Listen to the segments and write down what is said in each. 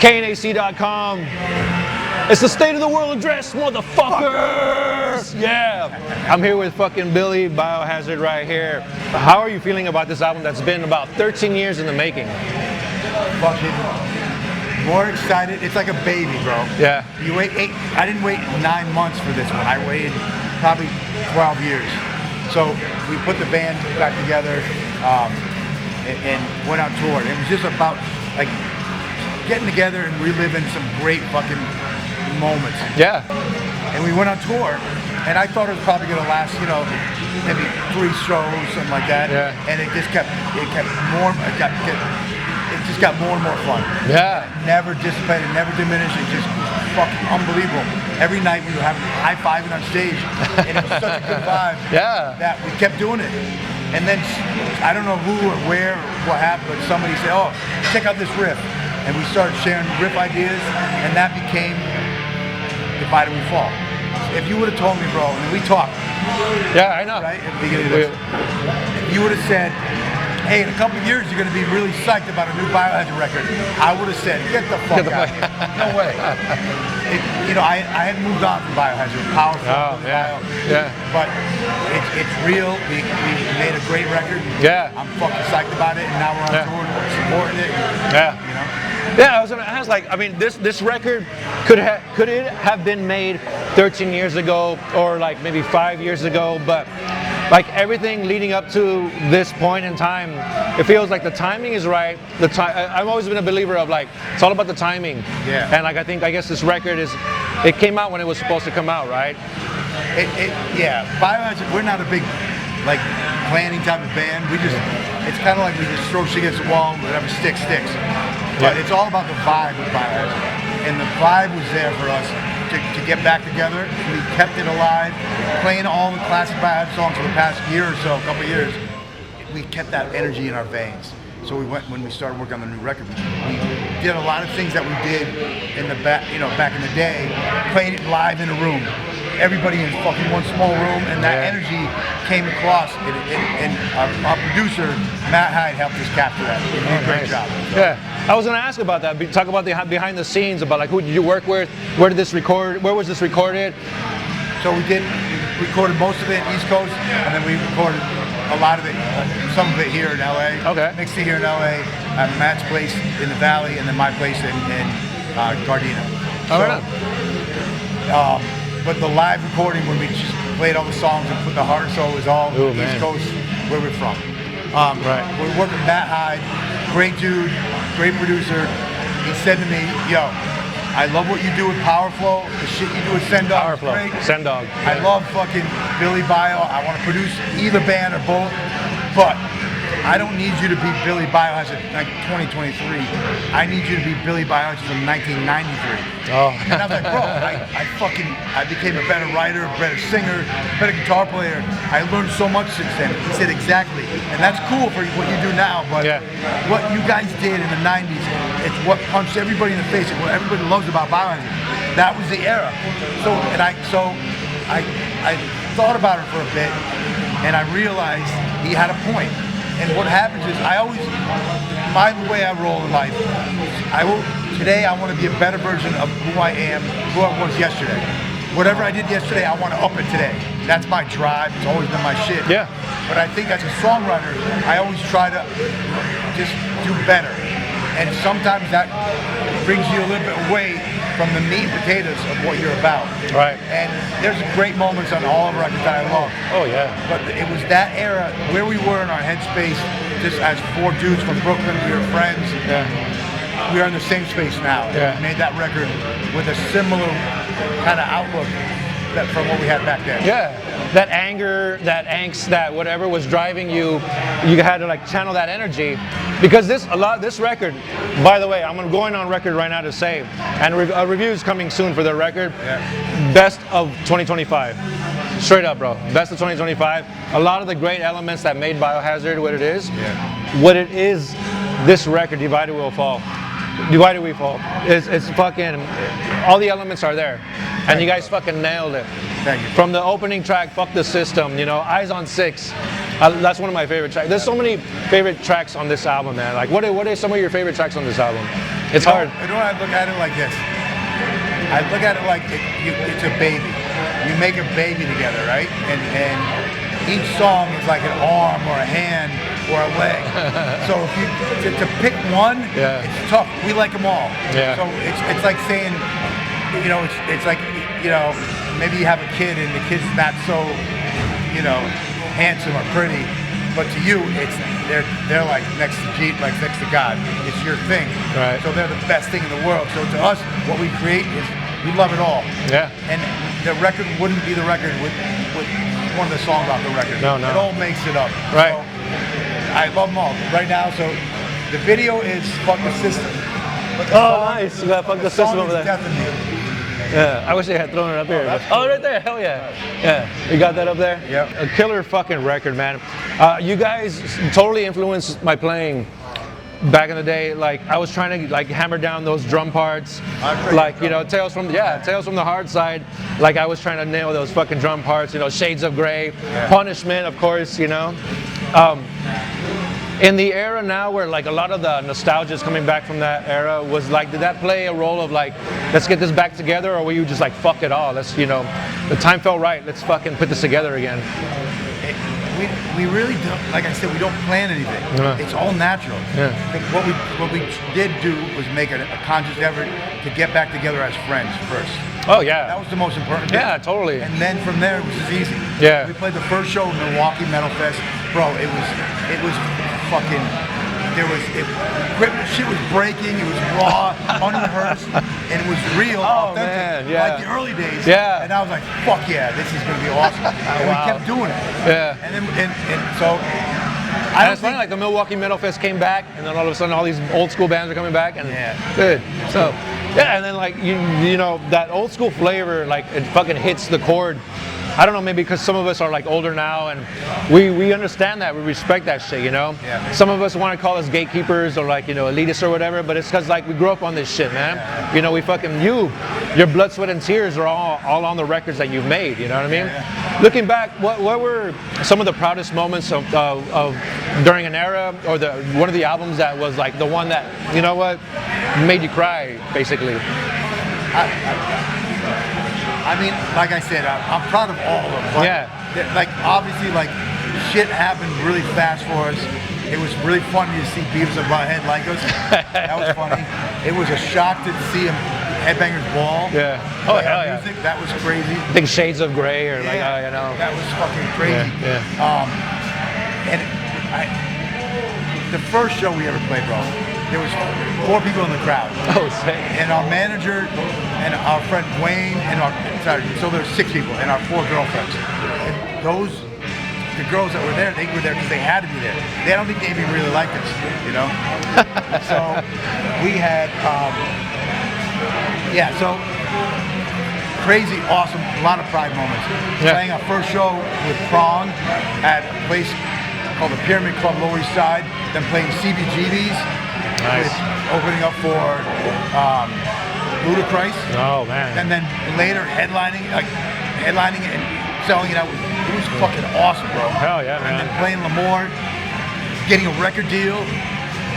KNAC.com. It's the State of the World address, motherfuckers! Yeah! I'm here with fucking Billy BIOHAZARD right here. How are you feeling about this album that's been about 13 years in the making? Fucking more excited. It's like a baby, bro. Yeah. You wait I didn't wait 9 months for this one. I waited probably 12 years. So we put the band back together and went on tour. It was just about like getting together and reliving some great fucking moments. Yeah. And we went on tour, and I thought it was probably gonna last, you know, maybe 3 shows, something like that. Yeah. And it just got more and more fun. Yeah. Never dissipated, never diminished. It just was fucking unbelievable. Every night we were having high-fiving on stage, and it was such a good vibe. Yeah. That we kept doing it. And then I don't know who or where or what happened, but somebody said, "Oh, check out this riff," and we started sharing riff ideas, and that became Divided We Fall. If you would have told me, bro, and we talked. Yeah, I know. Right at the beginning of this, if you would have said, "Hey, in a couple of years you're going to be really psyched about a new BIOHAZARD record," I would have said, "Get the fuck out of here. No way." You know, I had moved on from BIOHAZARD, powerful. Oh, yeah. Yeah. But it's real. We made a great record. Yeah. I'm fucking psyched about it, and now we're on tour and we're supporting it. Yeah. You know. Yeah, I was gonna ask, like, I mean, this record could it have been made 13 years ago or like maybe 5 years ago, but like everything leading up to this point in time, it feels like the timing is right. I've always been a believer of like it's all about the timing. Yeah. And like I guess this record it came out when it was supposed to come out, right? Yeah. BIOHAZARD, we're not a big like planning type of band. It's kind of like we just throw shit against the wall and whatever sticks. But it's all about the vibe with BIOHAZARD. And the vibe was there for us to get back together. We kept it alive, playing all the classic BIOHAZARD songs for the past year or so, a couple of years. We kept that energy in our veins. So when we started working on the new record, we did a lot of things that we did in the back in the day, played it live in a room. Everybody in fucking one small room, and that energy came across. And our producer, Matt Hyde, helped us capture that. He did a great job. So. Yeah, I was going to ask about that. Talk about the behind the scenes, about like who did you work with? Where was this recorded? So we recorded most of it in East Coast, and then we recorded a lot of it, some of it here in LA. Okay. Mixed it here in LA, at Matt's place in the Valley, and then my place in Gardena. But the live recording, when we just played all the songs and put the heart and soul, was all East Coast, where we're from. We're working with Matt Hyde, great dude, great producer. He said to me, "Yo, I love what you do with Power Flow. The shit you do with Send Dog is great. Send Dog. I love fucking Billy Bio. I want to produce either band or both, but I don't need you to be Billy BIOHAZARD like 2023. I need you to be Billy BIOHAZARD from 1993. Oh. And I was like, bro, I became a better writer, a better singer, better guitar player. I learned so much since then. He said, exactly. And that's cool for what you do now, but what you guys did in the 90s, it's what punched everybody in the face. It's what everybody loves about BIOHAZARD. That was the era. So I thought about it for a bit, and I realized he had a point. And what happens is, the way I roll in life, today I want to be a better version of who I am, who I was yesterday. Whatever I did yesterday, I want to up it today. That's my drive. It's always been my shit. Yeah. But I think as a songwriter, I always try to just do better. And sometimes that brings you a little bit away from the meat and potatoes of what you're about. Right. And there's great moments on all of our records that I love. Oh yeah. But it was that era where we were in our headspace, just as 4 dudes from Brooklyn. We were friends. Yeah. We are in the same space now. Yeah. We made that record with a similar kind of outlook from what we had back then. Yeah. That anger, that angst, that whatever was driving you, you had to like channel that energy. Because this record, by the way, I'm going on record right now to say, and a review is coming soon for the record, best of 2025. Straight up, bro. Best of 2025. A lot of the great elements that made BIOHAZARD what it is, this record, Divided We Fall. Divided We Fall. It's fucking, all the elements are there. And you guys fucking nailed it. Thank you. From the opening track, Fuck the System, you know, Eyes on 6. That's one of my favorite tracks. There's so many favorite tracks on this album, man. Like, what are some of your favorite tracks on this album? It's hard. You know, I look at it like this. I look at it like it's a baby. You make a baby together, right? And each song is like an arm or a hand or a leg. So if you to pick one, it's tough. We like them all. Yeah. So it's like saying, you know, it's like, you know, maybe you have a kid and the kid's not so, you know, handsome or pretty, but to you, they're like next to God. It's your thing. Right. So they're the best thing in the world. So to us, what we create is we love it all. Yeah. And the record wouldn't be the record with one of the songs off the record. No. It all makes it up. Right. So I love them all right now. So the video is "Fuck the System." But the Oh, song- nice. You got Fuck the song System over is there. Death in Me. Yeah, I wish they had thrown it up here. that's Oh, right there. Hell yeah. Yeah, you got that up there? Yep. A killer fucking record, man. You guys totally influenced my playing back in the day. Like, I was trying to like hammer down those drum parts. Like, you know, Tales from the Hard Side. Like, I was trying to nail those fucking drum parts. You know, Shades of Grey, Punishment, of course. You know. In the era now where like a lot of the nostalgia is coming back from that era, was like, did that play a role of like, let's get this back together, or were you just like, fuck it all, let's, you know, the time felt right, let's fucking put this together again? We really don't, like I said, we don't plan anything. It's all natural. Yeah. What we did do was make a conscious effort to get back together as friends first. Oh yeah. That was the most important thing. Yeah, totally. And then from there it was just easy. Yeah. We played the first show in Milwaukee Metal Fest. Bro, it was fucking, shit was breaking, it was raw, unrehearsed, and it was real, authentic. Man, yeah. Like the early days. Yeah. And I was like, fuck yeah, this is gonna be awesome. And we kept doing it. Yeah. And so And it's funny, like the Milwaukee Metal Fest came back, and then all of a sudden all these old school bands are coming back, and good. So, yeah, and then like you know, that old school flavor, like it fucking hits the chord. I don't know, maybe because some of us are like older now, and we understand that, we respect that shit, you know? Yeah. Some of us want to call us gatekeepers or like, you know, elitists or whatever, but it's because like we grew up on this shit, man. Yeah. You know, your blood, sweat, and tears are all on the records that you've made, you know what I mean? Yeah. Looking back, what were some of the proudest moments of during an era, or one of the albums that was like the one that, you know what, made you cry, basically? I mean, like I said, I'm proud of all of them. But like, obviously, like, shit happened really fast for us. It was really funny to see Beavis and Butthead like us. That was funny. It was a shock to see him Headbangers Ball. Yeah. Oh, hell yeah. Music. That was crazy. I think Shades of Grey, or like, you know. That was fucking crazy. Yeah. And the first show we ever played, bro, there was 4 people in the crowd. Oh, sick. And our manager and our friend Wayne and so there's 6 people and our 4 girlfriends. And the girls that were there, they were there because they had to be there. I don't think they even really liked us, you know? So we had, so crazy, awesome, a lot of pride moments. Yeah. Playing our first show with Prong at a place called the Pyramid Club Lower East Side, then playing CBGB's. Nice. Opening up for Ludacris. Oh man. And then later headlining and selling it out. It was fucking awesome, bro. Hell yeah, man. And then playing Lemoore, getting a record deal,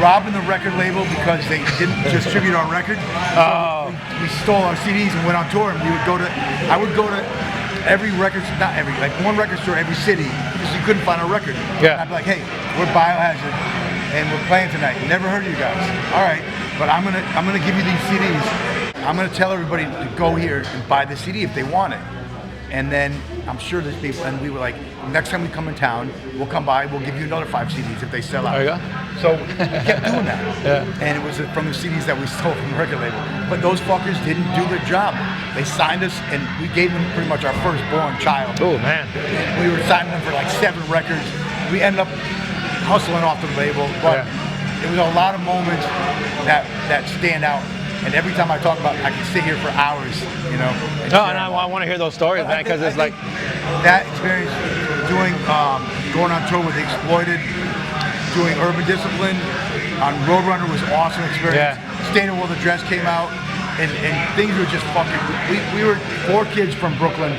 robbing the record label because they didn't distribute our record. So we stole our CDs and went on tour, and I would go to every record, not every, like one record store every city because you couldn't find a record. Yeah. And I'd be like, hey, we're Biohazard and we're playing tonight. Never heard of you guys. All right, but I'm gonna give you these CDs. I'm gonna tell everybody to go here and buy the CD if they want it. And then I'm sure there's people, and we were like, next time we come in town, we'll come by, we'll give you another 5 CDs if they sell out. There you go. So we kept doing that. Yeah. And it was from the CDs that we stole from the record label. But those fuckers didn't do their job. They signed us, and we gave them pretty much our firstborn child. Oh man. And we were signing them for like 7 records. We ended up hustling off the label, but it was a lot of moments that stand out. And every time I talk about it, I can sit here for hours, you know. No, and I want to hear those stories, man, because it's like that experience doing, going on tour with The Exploited, doing Urban Discipline on Roadrunner was an awesome experience. State of World Address came out, and things were just fucking. We were 4 kids from Brooklyn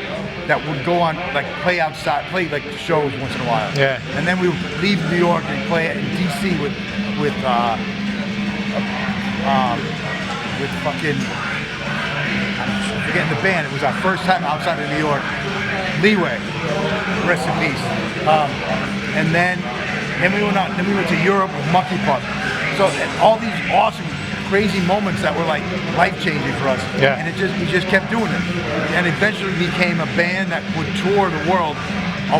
that would go on, like, play outside, play like shows once in a while. Yeah. And then we would leave New York and play in DC with with fucking, I'm forgetting the band. It was our first time outside of New York. Leeway, rest in peace. And then we went to Europe with Monkey Puff. So all these awesome, crazy moments that were like life-changing for us. Yeah. And we just kept doing it. And eventually became a band that would tour the world.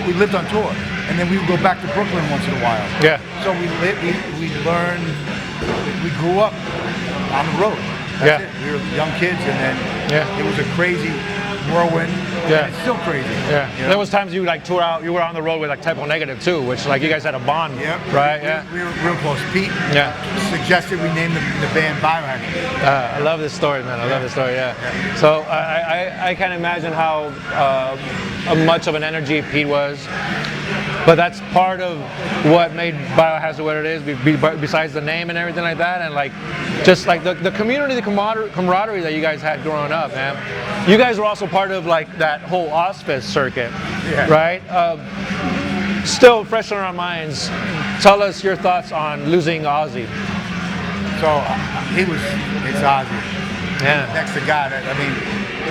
We lived on tour. And then we would go back to Brooklyn once in a while. Yeah. So we learned, we grew up on the road. That's it. We were young kids, and then it was a crazy whirlwind. Yeah. And it's still crazy. Yeah. You know? There was times you like tour out, you were on the road with like Typo Negative too, which like you guys had a bond. Yep. Right? We were real close. Pete suggested we name the band BIOHAZARD. I love this story, man. I love this story, So I can't imagine how much of an energy Pete was. But that's part of what made BIOHAZARD what it is, besides the name and everything like that, and like just like the community, the camaraderie that you guys had growing up, man. You guys were also part of like that whole Ozfest circuit, right? Still fresh on our minds. Tell us your thoughts on losing Ozzy. So it's Ozzy. Yeah. Next to God, I mean,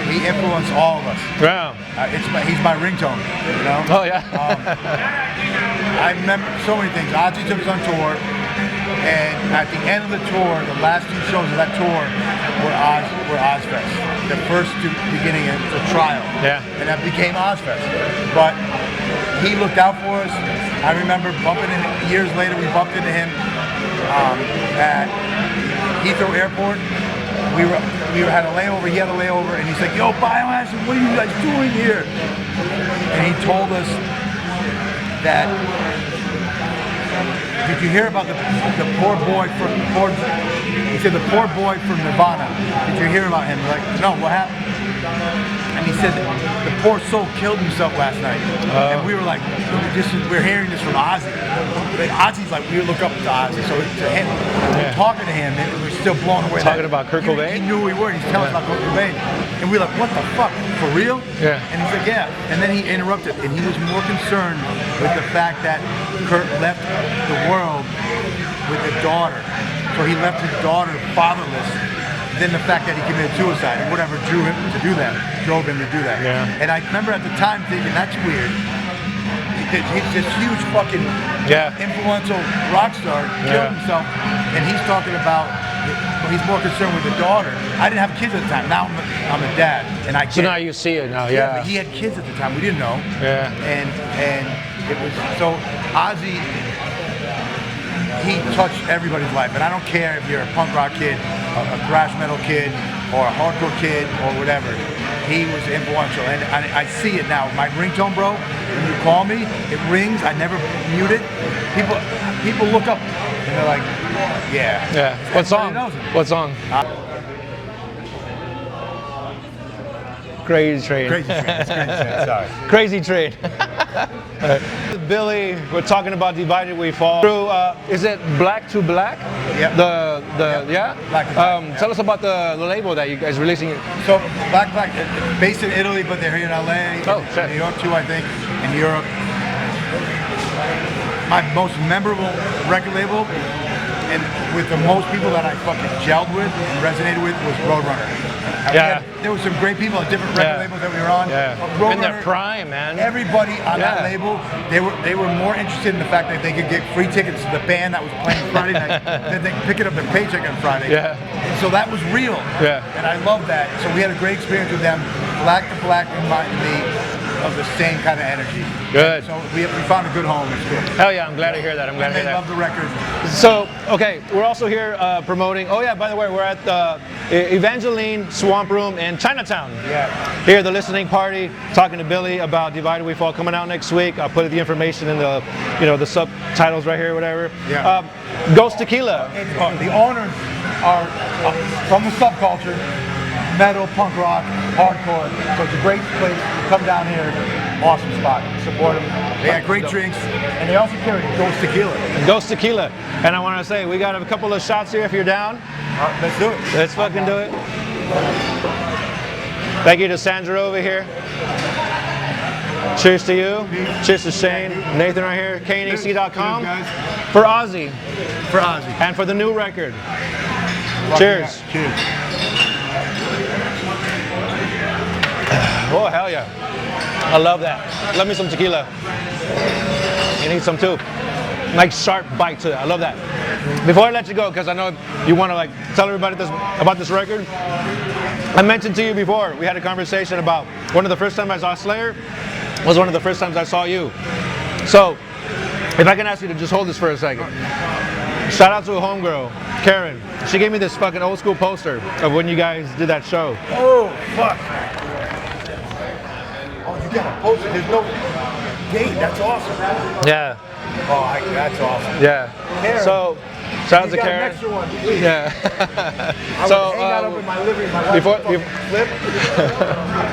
he influenced all of us. Yeah. He's my ringtone, you know? Oh, yeah. I remember so many things. Ozzy took us on tour, and at the end of the tour, the last 2 shows of that tour were Ozfest. The first beginning, it was a trial. Yeah. And that became Ozfest. But he looked out for us. I remember years later, we bumped into him at Heathrow Airport. We had a layover, he had a layover, and he's like, yo, BIOHAZARD, what are you guys doing here? And he told us that, did you hear about the poor boy he said, the poor boy from Nirvana, did you hear about him? We're like, no, what happened? And he said the poor soul killed himself last night. And we were like, we're hearing this from Ozzy. Ozzy's like, we look up to Ozzy. So to him, talking to him, and we're still blown away. Talking about Kurt Cobain? He knew we were. He's telling us about Kurt Cobain. And we were like, what the fuck? For real? Yeah. And he's like, yeah. And then he interrupted, and he was more concerned with the fact that Kurt left the world with a daughter. So he left his daughter fatherless, than the fact that he committed suicide and whatever drove him to do that. Yeah. And I remember at the time thinking, that's weird. He's this huge fucking influential rock star, killed himself, and he's talking about, he's more concerned with the daughter. I didn't have kids at the time. Now I'm a dad, and I So now you see it now, But he had kids at the time. We didn't know. Yeah. And it was, so Ozzy, he touched everybody's life, and I don't care if you're a punk rock kid, a thrash metal kid, or a hardcore kid, or whatever. He was influential, and I see it now. My ringtone, bro, when you call me, it rings. I never mute it. People look up, and they're like, yeah. What song? What song? Crazy Train. Crazy Train. It's Crazy Train. Sorry. Crazy Train. Billy, we're talking about Divided We Fall. Through, is it Black to Black? Yeah. Black to Black. Tell us about the label that you guys are releasing. So Black, based in Italy, but they're here in LA, in New York too, I think, in Europe. My most memorable record label, and with the most people that I fucking gelled with and resonated with, was Roadrunner. There were some great people at different record labels that we were on. In their prime, man. Everybody on that label, they were more interested in the fact that they could get free tickets to the band that was playing Friday night than they picking up their paycheck on Friday. And so that was real. And I love that. So we had a great experience with them. Black to Black reminded me of the same kind of energy. Good. So we found a good home. It's good. Hell yeah, I'm glad to hear that. I'm glad to hear that. They love the record. So, okay, we're also here promoting, by the way, we're at the Evangeline Swamp Room in Chinatown. Here, the listening party, talking to Billy about Divided We Fall coming out next week. I'll put the information in the, the subtitles right here, whatever. Ghost Tequila. The owners are from the subculture, metal, punk rock, hardcore. So it's a great place. Come down here. Awesome spot. Support them. They got great drinks. And they also carry Ghost Tequila. Ghost Tequila. And I want to say, we got a couple of shots here if you're down. Let's do it. Let's fucking do it. Thank you to Sandra over here. Cheers to you. Cheers to Shane. Nathan right here. KNAC.com. For Ozzy. For Ozzy. And for the new record. Cheers. Yeah. Cheers. Oh, hell yeah. I love that. Love me some tequila. You need some too. Nice sharp bite to it. I love that. Before I let you go, because I know you want to like tell everybody about this record, I mentioned to you before, we had a conversation about one of the first times I saw Slayer was one of the first times I saw you. So, if I can ask you to just hold this for a second. Shout out to a homegirl, Karen. She gave me this fucking old school poster of when you guys did that show. Oh, fuck. Oh, you got a poster. There's no date. That's awesome. Yeah. Oh, that's awesome. Yeah. Karen. So, shout out to You got an Karen. extra one, please. Yeah. I would hang that up in my living room. My wife would fucking flip.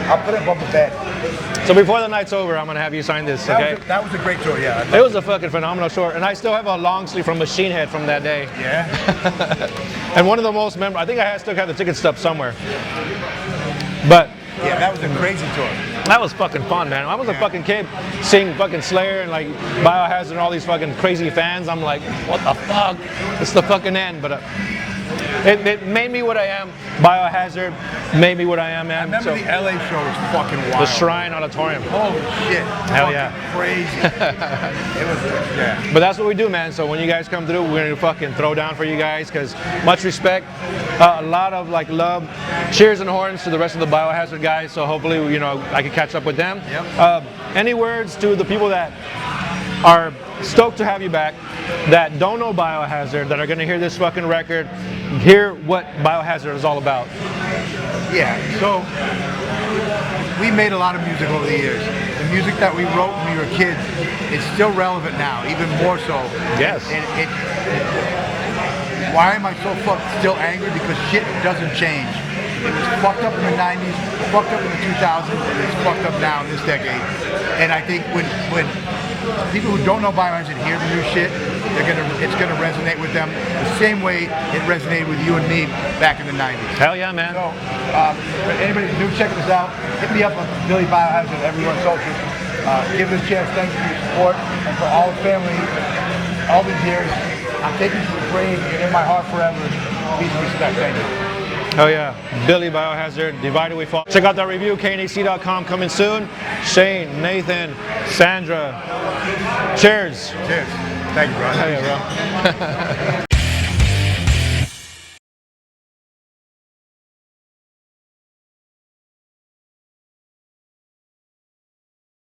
I'll put it up on the bed. So before the night's over, I'm gonna have you sign this, okay? That was a great tour, yeah. It was a fucking phenomenal short, and I still have a long sleeve from Machine Head from that day. Yeah. And one of the most memorable, I think I still have the ticket stub somewhere. But Yeah, that was a crazy tour. that was fucking fun, man. I was a fucking kid seeing fucking Slayer and like BIOHAZARD and all these fucking crazy fans. I'm like, what the fuck? It's the fucking end. But it made me what I am. BIOHAZARD made me what I am, man. I remember So, the LA show was fucking wild. the Shrine Auditorium. Holy shit. Hell Fucking yeah. Crazy. It was, yeah. But that's what we do, man. So when you guys come through, we're gonna fucking throw down for you guys, because much respect, a lot of like love, cheers and horns to the rest of the BIOHAZARD guys. So hopefully, you know, I can catch up with them. Yep. Any words to the people that are stoked to have you back, that don't know BIOHAZARD, that are gonna hear this fucking record, hear what BIOHAZARD is all about? Yeah, so we made a lot of music over the years. The music that we wrote when we were kids is still relevant now, even more so. Yes. And why am I so still angry? Because shit doesn't change. It was fucked up in the 90s, fucked up in the 2000s, and it's fucked up now in this decade. And I think when people who don't know BIOHAZARD hear the new shit, it's gonna resonate with them the same way it resonated with you and me back in the 90s. Hell yeah, man. So, for anybody who's new, check this out. Hit me up on Billy BIOHAZARD everywhere on social. Give it a chance. Thank you for your support, and for all the family, all these years. I'm taking you to the grave. You're in my heart forever. Peace and respect. Thank you. Oh yeah, Billy BIOHAZARD, Divided We Fall. Check out that review, knac.com, coming soon. Shane, Nathan, Sandra, cheers. Cheers. Thank you, bro. Hell yeah, bro.